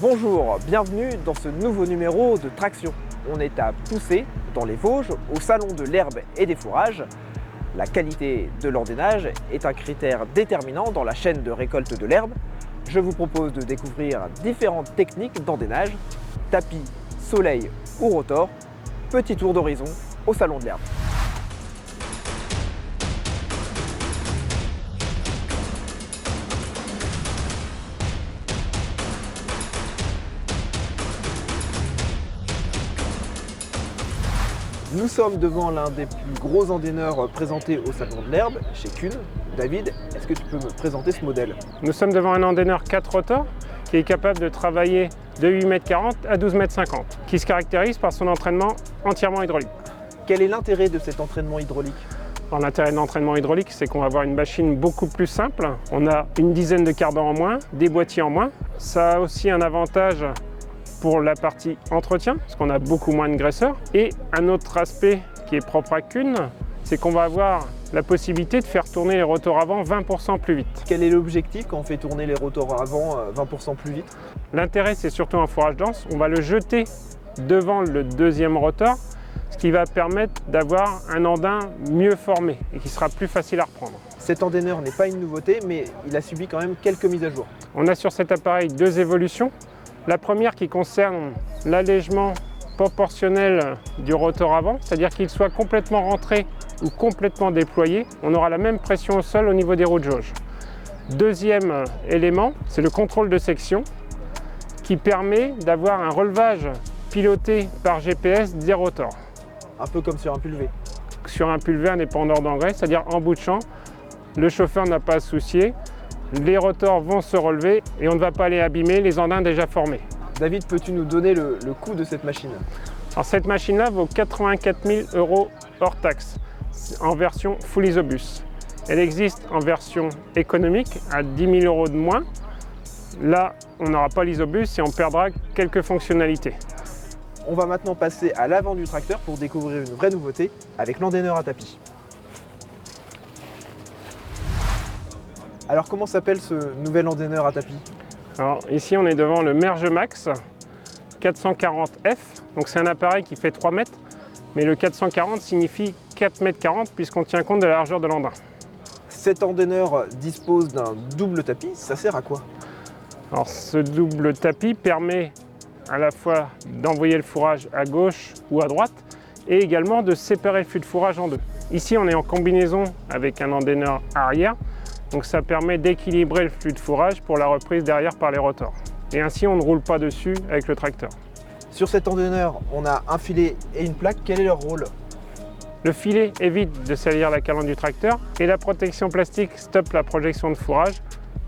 Bonjour, bienvenue dans ce nouveau numéro de Traction. On est à Poussey, dans les Vosges, au salon de l'herbe et des fourrages. La qualité de l'endainage est un critère déterminant dans la chaîne de récolte de l'herbe. Je vous propose de découvrir différentes techniques d'endainage, tapis, soleil ou rotor. Petit tour d'horizon au salon de l'herbe. Nous sommes devant l'un des plus gros endaineurs présentés au salon de l'herbe, chez Kuhn. David, est-ce que tu peux me présenter ce modèle? Nous sommes devant un endaineur 4 rotors qui est capable de travailler de 8,40 m à 12,50 m, qui se caractérise par son entraînement entièrement hydraulique. Quel est l'intérêt de cet entraînement hydraulique? L'intérêt de l'entraînement hydraulique, c'est qu'on va avoir une machine beaucoup plus simple. On a une dizaine de cardans en moins, des boîtiers en moins. Ça a aussi un avantage pour la partie entretien, parce qu'on a beaucoup moins de graisseurs. Et un autre aspect qui est propre à Kuhn, c'est qu'on va avoir la possibilité de faire tourner les rotors avant 20% plus vite. Quel est l'objectif quand on fait tourner les rotors avant 20% plus vite? L'intérêt, c'est surtout un fourrage dense. On va le jeter devant le deuxième rotor, ce qui va permettre d'avoir un endain mieux formé et qui sera plus facile à reprendre. Cet endaineur n'est pas une nouveauté, mais il a subi quand même quelques mises à jour. On a sur cet appareil deux évolutions. La première qui concerne l'allègement proportionnel du rotor avant, c'est-à-dire qu'il soit complètement rentré ou complètement déployé. On aura la même pression au sol au niveau des roues de jauge. Deuxième élément, c'est le contrôle de section qui permet d'avoir un relevage piloté par GPS des rotors. Un peu comme sur un pulvé. Sur un pulvé indépendant d'engrais, c'est-à-dire en bout de champ, le chauffeur n'a pas à se soucier. Les rotors vont se relever et on ne va pas les abîmer, les endains déjà formés. David, peux-tu nous donner le coût de cette machine? Alors cette machine-là vaut 84 000 € hors taxe, en version full isobus. Elle existe en version économique à 10 000 € de moins. Là, on n'aura pas l'isobus et on perdra quelques fonctionnalités. On va maintenant passer à l'avant du tracteur pour découvrir une vraie nouveauté avec l'endaineur à tapis. Alors comment s'appelle ce nouvel endaineur à tapis? Alors ici on est devant le Merge Max 440F, donc c'est un appareil qui fait 3 mètres, mais le 440 signifie 4,40 m puisqu'on tient compte de la largeur de l'endain. Cet endaineur dispose d'un double tapis, ça sert à quoi? Alors ce double tapis permet à la fois d'envoyer le fourrage à gauche ou à droite et également de séparer le flux de fourrage en deux. Ici on est en combinaison avec un endaineur arrière. Donc ça permet d'équilibrer le flux de fourrage pour la reprise derrière par les rotors. Et ainsi on ne roule pas dessus avec le tracteur. Sur cet endaineur, on a un filet et une plaque. Quel est leur rôle? Le filet évite de salir la calandre du tracteur et la protection plastique stoppe la projection de fourrage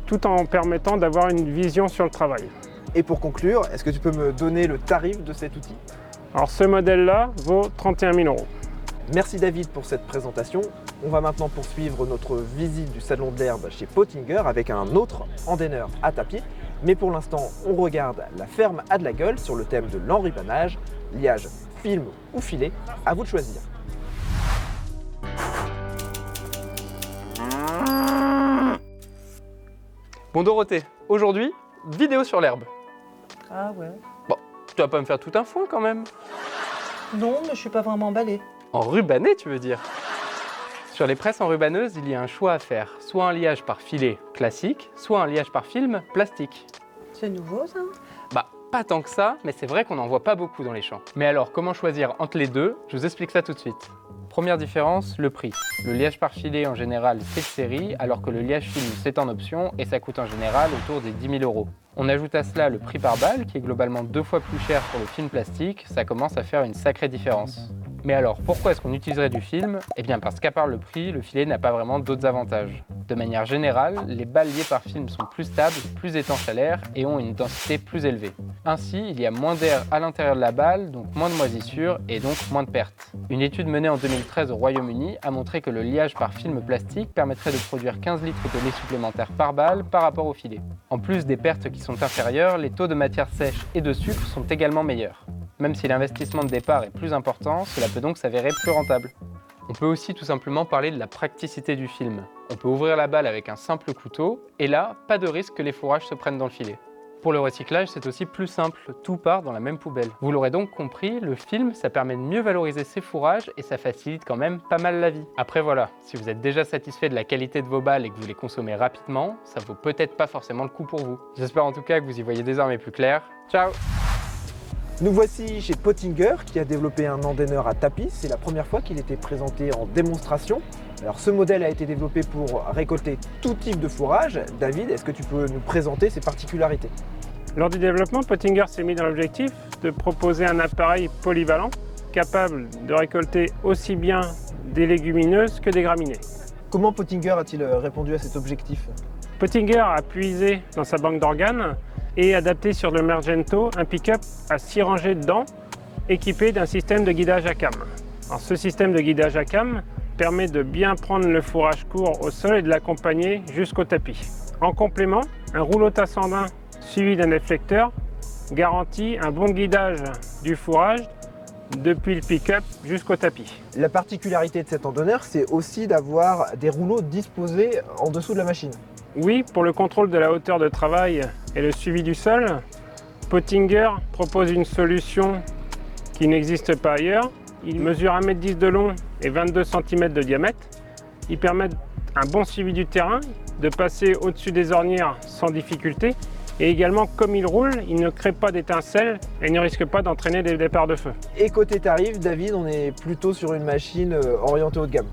tout en permettant d'avoir une vision sur le travail. Et pour conclure, est-ce que tu peux me donner le tarif de cet outil? Alors ce modèle-là vaut 31 000 €. Merci David pour cette présentation. On va maintenant poursuivre notre visite du salon de l'herbe chez Pottinger avec un autre endaineur à tapis. Mais pour l'instant, on regarde la ferme à de la gueule sur le thème de l'enrubanage, liage, film ou filet, à vous de choisir. Bon Dorothée, aujourd'hui, vidéo sur l'herbe. Ah ouais. Bon, tu vas pas me faire tout un foin quand même. Non, mais je suis pas vraiment emballée. Enrubané, tu veux dire? Sur les presses enrubaneuses, il y a un choix à faire. Soit un liage par filet classique, soit un liage par film plastique. C'est nouveau ça? Bah, pas tant que ça, mais c'est vrai qu'on n'en voit pas beaucoup dans les champs. Mais alors, comment choisir entre les deux? Je vous explique ça tout de suite. Première différence, le prix. Le liage par filet en général c'est de série, alors que le liage film c'est en option et ça coûte en général autour des 10 000 €. On ajoute à cela le prix par balle qui est globalement 2 fois plus cher pour le film plastique, ça commence à faire une sacrée différence. Mais alors, pourquoi est-ce qu'on utiliserait du film? Eh bien parce qu'à part le prix, le filet n'a pas vraiment d'autres avantages. De manière générale, les balles liées par film sont plus stables, plus étanches à l'air et ont une densité plus élevée. Ainsi, il y a moins d'air à l'intérieur de la balle, donc moins de moisissures et donc moins de pertes. Une étude menée en 2013 au Royaume-Uni a montré que le liage par film plastique permettrait de produire 15 litres de lait supplémentaire par balle par rapport au filet. En plus des pertes qui sont inférieures, les taux de matière sèche et de sucre sont également meilleurs. Même si l'investissement de départ est plus important, cela peut donc s'avérer plus rentable. On peut aussi tout simplement parler de la praticité du film. On peut ouvrir la balle avec un simple couteau, et là, pas de risque que les fourrages se prennent dans le filet. Pour le recyclage, c'est aussi plus simple, tout part dans la même poubelle. Vous l'aurez donc compris, le film, ça permet de mieux valoriser ces fourrages et ça facilite quand même pas mal la vie. Après voilà, si vous êtes déjà satisfait de la qualité de vos balles et que vous les consommez rapidement, ça vaut peut-être pas forcément le coup pour vous. J'espère en tout cas que vous y voyez désormais plus clair. Ciao! Nous voici chez Pottinger qui a développé un endaineur à tapis. C'est la première fois qu'il était présenté en démonstration. Alors ce modèle a été développé pour récolter tout type de fourrage. David, est-ce que tu peux nous présenter ses particularités? Lors du développement, Pottinger s'est mis dans l'objectif de proposer un appareil polyvalent capable de récolter aussi bien des légumineuses que des graminées. Comment Pottinger a-t-il répondu à cet objectif? Pottinger a puisé dans sa banque d'organes et adapté sur le Mergento un pick-up à 6 rangées dedans, équipé d'un système de guidage à cam. Alors, ce système de guidage à cam permet de bien prendre le fourrage court au sol et de l'accompagner jusqu'au tapis. En complément, un rouleau tasse-andin suivi d'un déflecteur garantit un bon guidage du fourrage depuis le pick-up jusqu'au tapis. La particularité de cet endaineur, c'est aussi d'avoir des rouleaux disposés en dessous de la machine. Oui, pour le contrôle de la hauteur de travail et le suivi du sol, Pottinger propose une solution qui n'existe pas ailleurs. Il mesure 1,10 m de long et 22 cm de diamètre. Il permet un bon suivi du terrain, de passer au-dessus des ornières sans difficulté. Et également, comme il roule, il ne crée pas d'étincelles et ne risque pas d'entraîner des départs de feu. Et côté tarif, David, on est plutôt sur une machine orientée haut de gamme.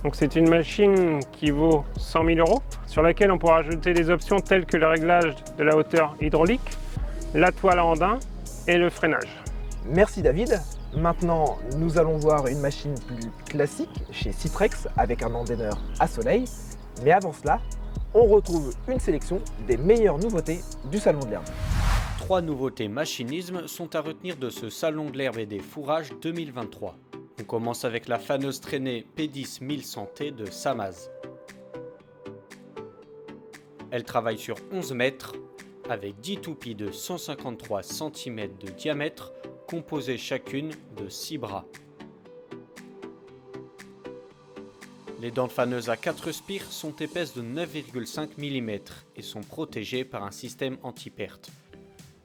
Donc c'est une machine qui vaut 100 000 €, sur laquelle on pourra ajouter des options telles que le réglage de la hauteur hydraulique, la toile à andin et le freinage. Merci David. Maintenant, nous allons voir une machine plus classique chez Sitrex avec un endaineur à soleil. Mais avant cela, on retrouve une sélection des meilleures nouveautés du Salon de l'Herbe. 3 nouveautés machinisme sont à retenir de ce Salon de l'Herbe et des Fourrages 2023. On commence avec la faneuse traînée P10 1100T de Samaz. Elle travaille sur 11 mètres avec 10 toupies de 153 cm de diamètre composées chacune de 6 bras. Les dents faneuses à 4 spires sont épaisses de 9,5 mm et sont protégées par un système anti-perte.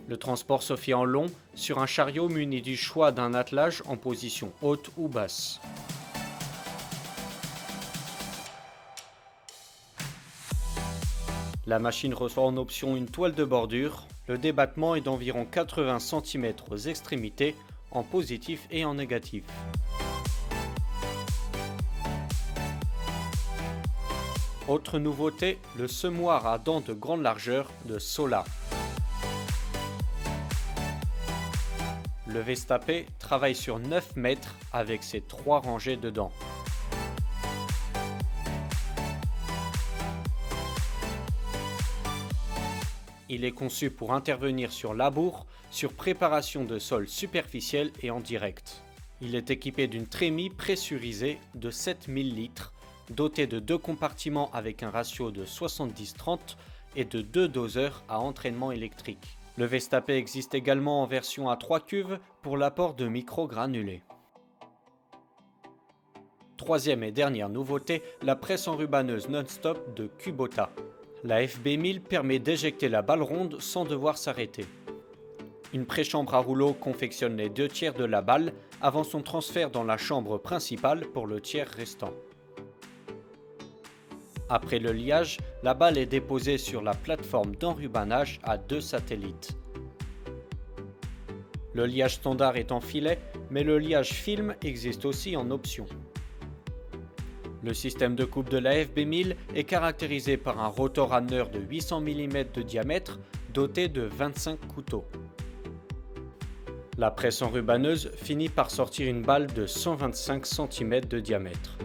Le transport se fait en long sur un chariot muni du choix d'un attelage en position haute ou basse. La machine reçoit en option une toile de bordure. Le débattement est d'environ 80 cm aux extrémités, en positif et en négatif. Autre nouveauté, le semoir à dents de grande largeur de Sola. Le Vestapé travaille sur 9 mètres avec ses 3 rangées de dents. Il est conçu pour intervenir sur labour, sur préparation de sol superficiel et en direct. Il est équipé d'une trémie pressurisée de 7000 litres, dotée de 2 compartiments avec un ratio de 70-30 et de 2 doseurs à entraînement électrique. Le Vestapé existe également en version à 3 cuves pour l'apport de micro-granulés. Troisième et dernière nouveauté, la presse enrubanneuse non-stop de Kubota. La FB1000 permet d'éjecter la balle ronde sans devoir s'arrêter. Une préchambre à rouleau confectionne les 2 tiers de la balle avant son transfert dans la chambre principale pour le tiers restant. Après le liage, la balle est déposée sur la plateforme d'enrubanage à 2 satellites. Le liage standard est en filet, mais le liage film existe aussi en option. Le système de coupe de la FB1000 est caractérisé par un rotor runner de 800 mm de diamètre doté de 25 couteaux. La presse enrubanneuse finit par sortir une balle de 125 cm de diamètre.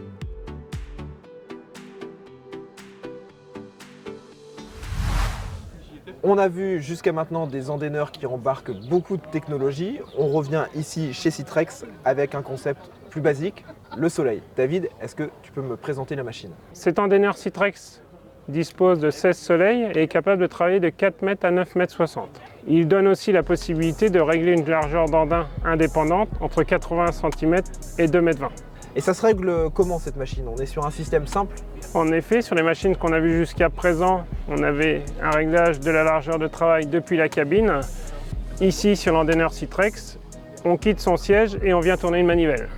On a vu jusqu'à maintenant des endaineurs qui embarquent beaucoup de technologie. On revient ici chez Sitrex avec un concept plus basique, le soleil. David, est-ce que tu peux me présenter la machine? Cet endaineur Sitrex dispose de 16 soleils et est capable de travailler de 4 m à 9 m 60. Il donne aussi la possibilité de régler une largeur d'andain indépendante entre 80 cm et 2 m 20. Et ça se règle comment cette machine? On est sur un système simple? En effet, sur les machines qu'on a vues jusqu'à présent, on avait un réglage de la largeur de travail depuis la cabine. Ici, sur l'Andener Citrex, on quitte son siège et on vient tourner une manivelle.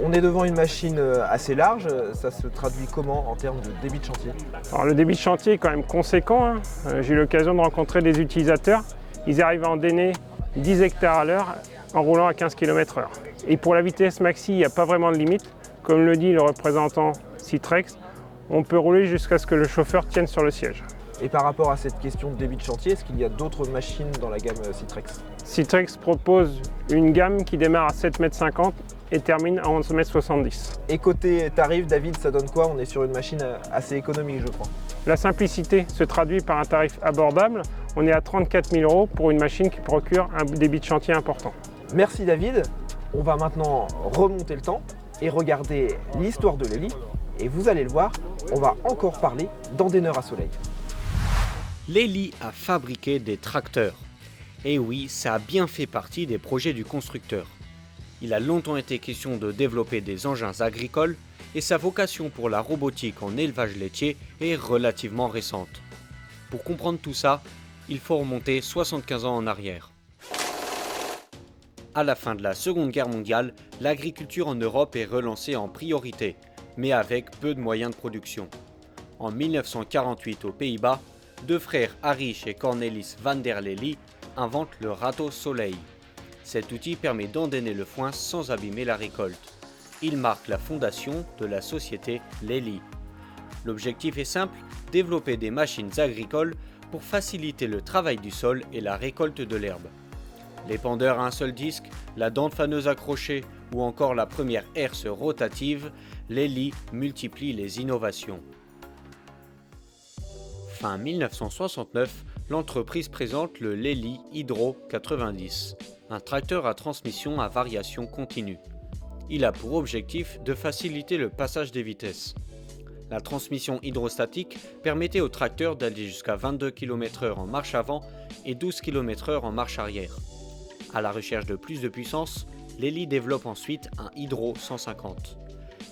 On est devant une machine assez large, ça se traduit comment en termes de débit de chantier? Alors, le débit de chantier est quand même conséquent, hein. J'ai eu l'occasion de rencontrer des utilisateurs. Ils arrivent à endainer 10 hectares à l'heure en roulant à 15 km/h. Et pour la vitesse maxi, il n'y a pas vraiment de limite. Comme le dit le représentant Citrex, on peut rouler jusqu'à ce que le chauffeur tienne sur le siège. Et par rapport à cette question de débit de chantier, est-ce qu'il y a d'autres machines dans la gamme Citrex? Citrex propose une gamme qui démarre à 7,50 m et termine à 11,70 m. Et côté tarif, David, ça donne quoi? On est sur une machine assez économique, je crois. La simplicité se traduit par un tarif abordable. On est à 34 000 € pour une machine qui procure un débit de chantier important. Merci David. On va maintenant remonter le temps et regarder l'histoire de l'Eli. Et vous allez le voir, on va encore parler d'Andener à soleil. L'Eli a fabriqué des tracteurs. Et oui, ça a bien fait partie des projets du constructeur. Il a longtemps été question de développer des engins agricoles et sa vocation pour la robotique en élevage laitier est relativement récente. Pour comprendre tout ça, il faut remonter 75 ans en arrière. À la fin de la Seconde Guerre mondiale, l'agriculture en Europe est relancée en priorité, mais avec peu de moyens de production. En 1948 aux Pays-Bas, deux frères Harish et Cornelis van der Lely inventent le râteau soleil. Cet outil permet d'endainer le foin sans abîmer la récolte. Il marque la fondation de la société Lely. L'objectif est simple, développer des machines agricoles pour faciliter le travail du sol et la récolte de l'herbe. L'épandeur à un seul disque, la dente faneuse accrochée ou encore la première herse rotative, Lely multiplie les innovations. Fin 1969, l'entreprise présente le Lely Hydro 90, un tracteur à transmission à variation continue. Il a pour objectif de faciliter le passage des vitesses. La transmission hydrostatique permettait au tracteur d'aller jusqu'à 22 km/h en marche avant et 12 km/h en marche arrière. À la recherche de plus de puissance, Lely développe ensuite un Hydro 150.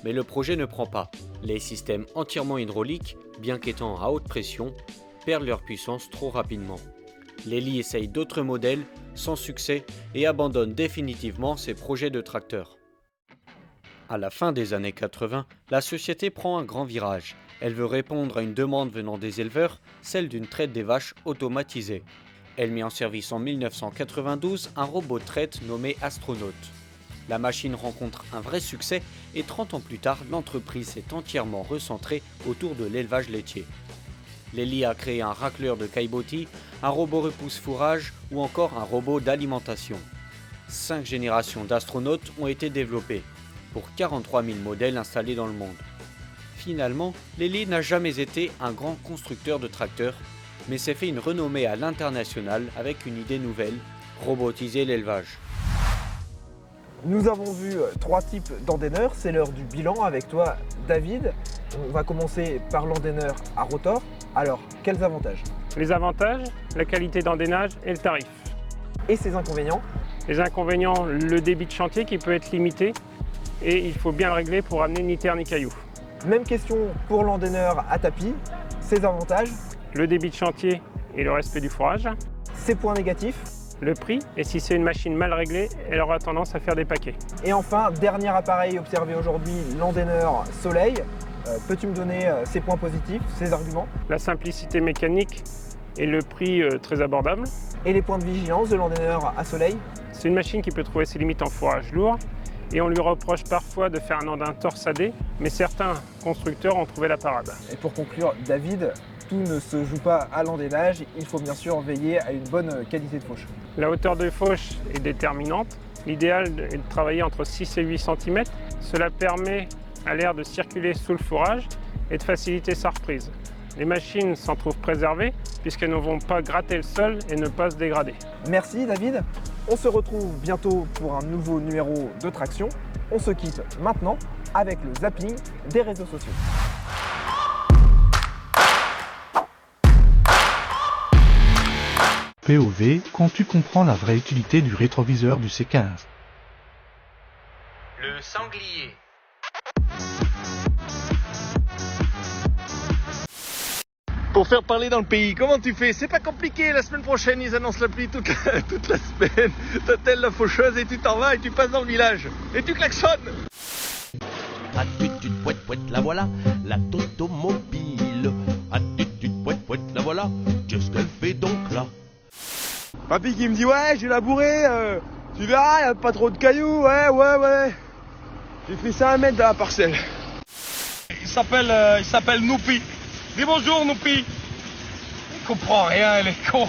Mais le projet ne prend pas. Les systèmes entièrement hydrauliques, bien qu'étant à haute pression, perdent leur puissance trop rapidement. Lely essaye d'autres modèles, sans succès, et abandonne définitivement ses projets de tracteur. À la fin des années 80, la société prend un grand virage. Elle veut répondre à une demande venant des éleveurs, celle d'une traite des vaches automatisée. Elle met en service en 1992 un robot de traite nommé Astronaut. La machine rencontre un vrai succès et 30 ans plus tard, l'entreprise s'est entièrement recentrée autour de l'élevage laitier. Lely a créé un racleur de caillebotis, un robot repousse-fourrage ou encore un robot d'alimentation. 5 générations d'astronautes ont été développées, pour 43 000 modèles installés dans le monde. Finalement, Lely n'a jamais été un grand constructeur de tracteurs, mais s'est fait une renommée à l'international avec une idée nouvelle, robotiser l'élevage. Nous avons vu 3 types d'Andener, c'est l'heure du bilan avec toi David. On va commencer par l'Andener à rotor. Alors, quels avantages? Les avantages, la qualité d'endainage et le tarif. Et ses inconvénients? Les inconvénients, le débit de chantier qui peut être limité et il faut bien le régler pour amener ni terre ni cailloux. Même question pour l'Andener à tapis, ses avantages? Le débit de chantier et le respect du fourrage. Ses points négatifs? Le prix, et si c'est une machine mal réglée, elle aura tendance à faire des paquets. Et enfin, dernier appareil observé aujourd'hui, l'Andener Soleil. Peux-tu me donner ses points positifs, ses arguments? La simplicité mécanique et le prix très abordable. Et les points de vigilance de l'Andener à soleil? C'est une machine qui peut trouver ses limites en fourrage lourd et on lui reproche parfois de faire un andin torsadé, mais certains constructeurs ont trouvé la parade. Et pour conclure, David, tout ne se joue pas à l'endainage, il faut bien sûr veiller à une bonne qualité de fauche. La hauteur de fauche est déterminante. L'idéal est de travailler entre 6 et 8 cm. Cela permet à l'air de circuler sous le fourrage et de faciliter sa reprise. Les machines s'en trouvent préservées puisqu'elles ne vont pas gratter le sol et ne pas se dégrader. Merci David, on se retrouve bientôt pour un nouveau numéro de Traction. On se quitte maintenant avec le zapping des réseaux sociaux. POV, quand tu comprends la vraie utilité du rétroviseur du C15. Le sanglier. pour faire parler dans le pays. Comment tu fais? C'est pas compliqué, la semaine prochaine ils annoncent la pluie toute la semaine. T'attelles la faucheuse et tu t'en vas et tu passes dans le village. Et tu klaxonnes. Attitude pouette pouette, la voilà, la automobile. Attitude pouette pouette, la voilà, qu'est-ce qu'elle fait donc là? Papy qui me dit ouais, j'ai labouré, tu verras, y a pas trop de cailloux, ouais. J'ai fait ça 1 mètre dans la parcelle. Il s'appelle Noupi. Dis bonjour Noupi. Il comprend rien, il est con.